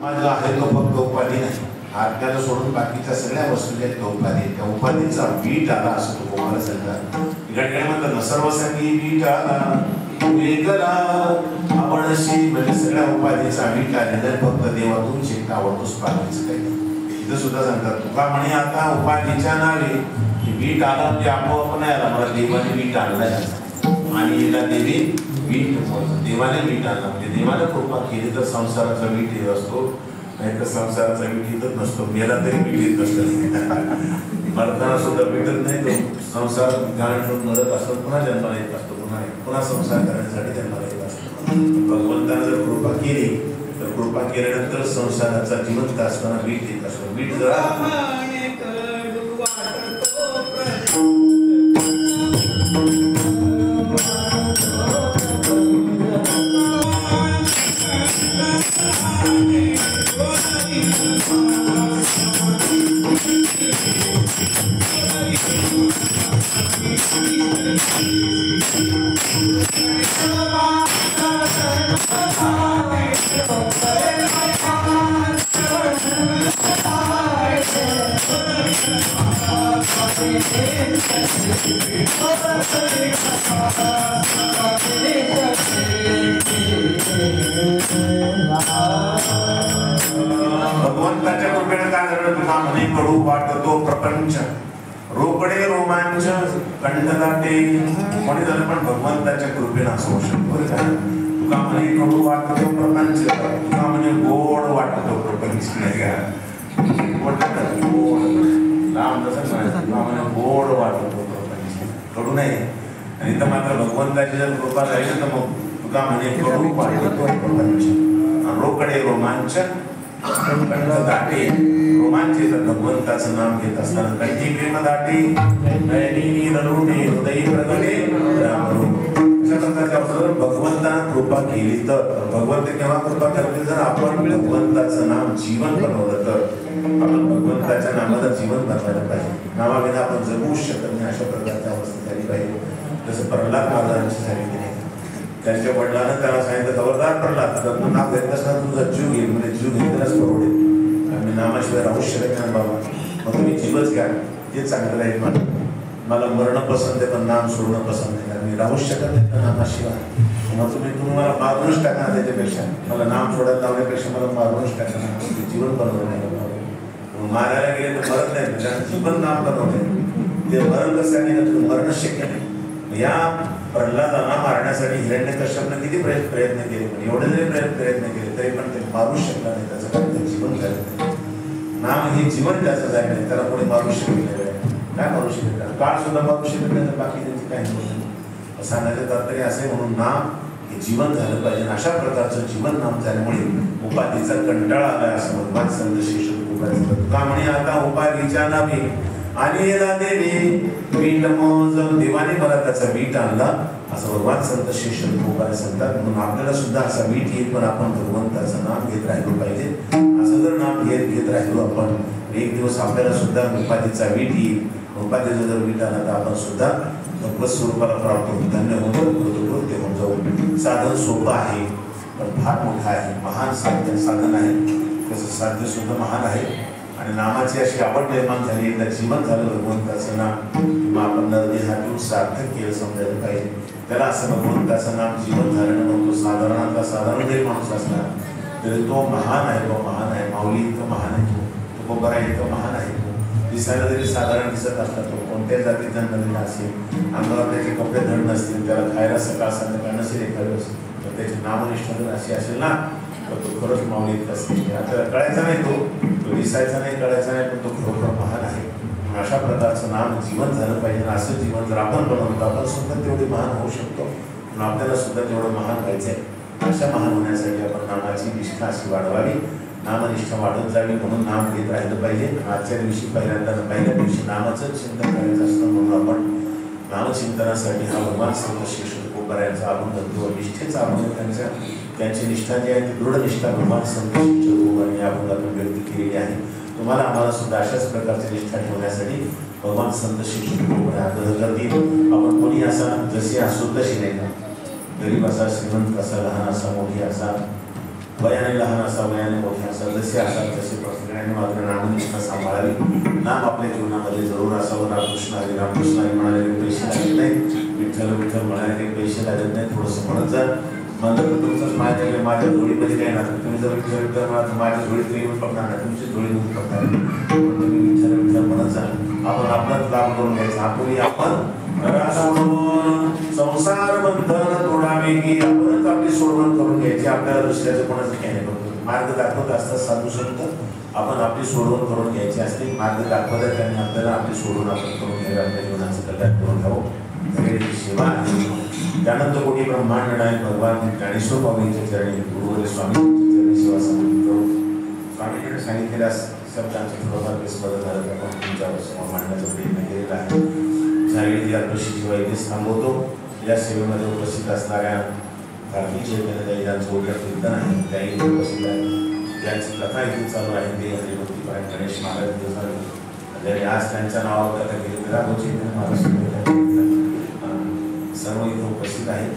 माझा आहे तो फक्त उपाधी नाही, आज्ञाला सोडून बाकीच्या सगळ्या वस्तू ज्या आहेत उपाधी, त्या उपाधीचा वीट आला असं तो कोणाला सांगतात. इकडे म्हणतात ना सर्वसंगी वीट आला वेगळा आवडशी, म्हणजे सगळ्या उपाधीचा वीट आलेला फक्त देवातून शिकता आवडतोच पाहायचं काही. इथं सुद्धा सांगतात तुका म्हणे आता उपाधीच्या नावे वीट आला म्हणजे आपोआप नाही आला, मला देवाने वीट आणलाय आणि याला देवी वीट, देवाने वीट आणला म्हणजे देवाने कृपा केली तर संसाराचा वीट येत असतो, नाही तर संसाराचा वीट येतच नसतो. मेला तरी वीट येत नसतं, मरताना सुद्धा भेटत नाही. तो संसार गाणून मरत असतो, पुन्हा जन्माला येत असतो, पुन्हा संसार करण्यासाठी जन्माला येत असतो. भगवंताने जर कृपा केली तर कृपा केल्यानंतर संसाराचा जिवंत असताना वीट येत असतो. वीट जरा भगवंताच्या कृपेने काय झालं, तुला म्हणे कडू वाटतो प्रपंच, रोकडे रोमांच कंठदाटे. कोणी झालं पण भगवंताच्या कृपेने असं होऊ शकतो. तुका म्हणे कडू वाटतो प्रपंच, तुका म्हणे गोड वाटतो प्रपंच, नाही का लांब तसं म्हणे गोड वाटतो प्रपंच, कडू नाही. आणि इथं मात्र भगवंताची जर कृपा झाली तर मग तुका म्हणे कडू वाटतो प्रपंच, रोकडे रोमांच दाटे. रोमांच येतात भगवंताचं नाम घेत असताना. कंठी प्रेम दाटे नयनी नरुणे हृदय प्रगटे रामरूप. अशा प्रकारच्या भगवंतानं कृपा केली तर, भगवंत केव्हा कृपा करतील जर आपण भगवंताचं नाम जीवन बनवलं तर. आपण भगवंताच्या नामाला जीवन बनवायला पाहिजे, नामाविना आपण जगूच शकत नाही. अशा प्रकारच्या अवस्था झाली पाहिजे. जसं प्रल्हाद महाराजांची झाली नाही, त्यांच्या वडिलांना त्याला सांगितलं खबरदार प्रल्हाद, तर नाव घेत असताना तुझा जीव घेईल, म्हणजे जीव घेतलाच परवडेल, मी नामाशिवाय राहूच शकत नाही बाबा, मग तुम्ही जीवच घ्या, ते चांगलं राहील. मला मरणं पसंत आहे पण नाम सोडणं पसंत नाही, कारण मी राहूच शकत नाही त्या नामाशिवाय. मग तुम्ही मला मारूनच टाका, त्याच्यापेक्षा मला नाम सोडायला लावण्यापेक्षा मला मारूनच टाका, जीवन बनवलं नाही. मारायला गेले तर मरत नाही, कारण जीवन नाम बनवले, ते मरण कसं नाही, मरणच शक्य नाही. या प्रल्हादांना मारण्यासाठी हिरण्यकश्यपने किती प्रयत्न केले, पण एवढे जरी प्रयत्न केले तरी पण ते मारूच शकला नाही. त्याचं कारण ते जीवन झालं नाही, नाम हे जीवन त्याचं झालं नाही, त्याला कोणी मारू शकले नाही. काय मारू शकत, काळ सुद्धा मारू शकत नाही, तर बाकी त्यांची काही नाही. सांगायचं तात्पर्य असे, म्हणून नाम हे जीवन झालं पाहिजे. अशा प्रकारचं जीवन नाम झाल्यामुळे उपाधीचा कंटाळा आलाय असं भगवान संत शिष्य का म्हणे आता उपाधीच्या नावे आणि देवी वीट मोज, देवाने मला त्याचा वीट आणला असं भगवान संत शिष्य गोपाल सांगतात. म्हणून आपल्याला सुद्धा असा वीट येईल, पण आपण भगवंताचं नाम घेत राहिलो पाहिजे. असं जर नाम घेत राहिलो आपण, एक दिवस आपल्याला सुद्धा उपाधीचा वीट येईल. उपाधीचा जर वीट आला तर आपण सुद्धा भगवत स्वरूपाला प्राप्त होऊन धन्य होतो, कृतकृत्य होऊन जाऊ. साधन सोपं आहे पण फार मोठं आहे, महान साधन आहे. त्याचं साध्य सुद्धा महान आहे. आणि नामाची अशी आवड निर्माण झाली, एकदा जीवन झालं भगवंताचं नाम, मग आपण नरदेह घेऊन सार्थक केलं समजायला पाहिजे. त्याला असं भगवंताचं नाम जीवन झालं म्हणतो. साधारण जरी माणूस असला तरी तो महान आहे, तो महान आहे. माऊली इतकं महान आहे, तो गोबरा इतकं महान आहे. दिसायला जरी साधारण दिसत असला, तो कोणत्याही जातीत जन्मलेला असेल, अंगावर त्याचे कपडे धड नसतील, त्याला खायला सकाळ संध्याकाळ नसेल एखाद्या वेळेस, तर त्याची नामनिष्ठा जर अशी असेल ना, तर तो खरंच माऊली इतका असते. आपल्याला कळायचा नाही, तो दिसायचा नाही, कळायचा नाही, पण तो खरोखर महान आहे. अशा प्रकारचं नाम जीवन झालं पाहिजे. असं जीवन जर आपण बनवलं, आपण सुद्धा तेवढे महान होऊ शकतो. पण आपल्याला सुद्धा तेवढं महान व्हायचं आहे. अशा महान होण्यासाठी आपण नामाची निष्ठा अशी वाढवावी, नामनिष्ठा वाढत जावी, म्हणून नाम घेत राहिलं पाहिजे. आजच्या दिवशी पहिल्या दिवशी नामाचं चिंतन करायचं असतं, म्हणून आपण नामचिंतनासाठी हा भगवान संत शिष्य गोपाळांचा आपण धरतो. निष्ठेचा आपण त्यांची निष्ठा जी आहे ती दृढ निष्ठा भगवान संत शिष्य गोपाळांनी या भागातून व्यक्त केलेली आहे. तुम्हाला आम्हाला सुद्धा अशाच प्रकारची निष्ठा ठेवण्यासाठी भगवान संत शिष्य गोपाळ आग्रह करतील. आपण कोणी असा जशी असो तशी नाही का, गरीब असा, श्रीमंत असा, लहान असा, मोठी असा, वयाने लहान असा वयाने मोठा असा जसे असाल तसे प्रत्येकाने मात्र नामनिष्ठा सांभाळावी. नाम आपल्या जीवनामध्ये जरूर असावं. रामकृष्ण हरी रामकृष्ण हरी म्हणाले पैसे लागत नाही, विठ्ठल विठ्ठल म्हणाले पैसे लागत नाही. थोडंसं म्हणत जा. म्हणलं तर तुमचंच माझ्या जोडीमध्ये काय ना, तुम्ही जर विठ्ठल विठ्ठल म्हणा तर माझ्या जोडीत येऊन पकडणार नाही, तुमची जोडी होऊन पकडणार. तुम्ही विठ्ठल विठ्ठल म्हणत जा. आपण आपलाच लाभ करून घ्यायचा. आपण संसार बंधन तोडावे की आपणच आपली सोडवण करून घ्यायची. आपल्याला दुसऱ्याचं कोणाचं काही नाही करतो. मार्ग दाखवत असतात साधू संत, आपण आपली सोडवण करून घ्यायची असते. मार्ग दाखवतात त्यांनी आपल्याला आपली सोडवण आपण करून घ्यावी. आपल्या जीवनाचं कल्याण करून घ्यावं. सगळ्याची सेवा आहे. त्यानंतर कोणी ब्रह्मांड नायक भगवान ज्ञानेश्वर बाबांच्या चरणी गुरुवर स्वामींच्या चरणी सेवा समर्पित करू. स्वामीकडे सांगितलेल्या शब्दांचं थोडंफार बदल झालं तर आपण तुमच्यावर समोर मांडण्याचा प्रयत्न केलेला आहे. झालेली अल्पशी सेवा इथेच थांबवतो. या सेवेमध्ये उपस्थित असणाऱ्या कार्तिक चैतन्य ज्यांचं उद्या कीर्तन आहे त्याही उपस्थित आहे. ज्यांची कथा इथे चालू आहे ते हरिभक्ती पारायण गणेश महाराज ज्यांनी आज त्यांच्या नावावर कथा केली तर चैतन्य महाराज सर्व इथे उपस्थित आहेत.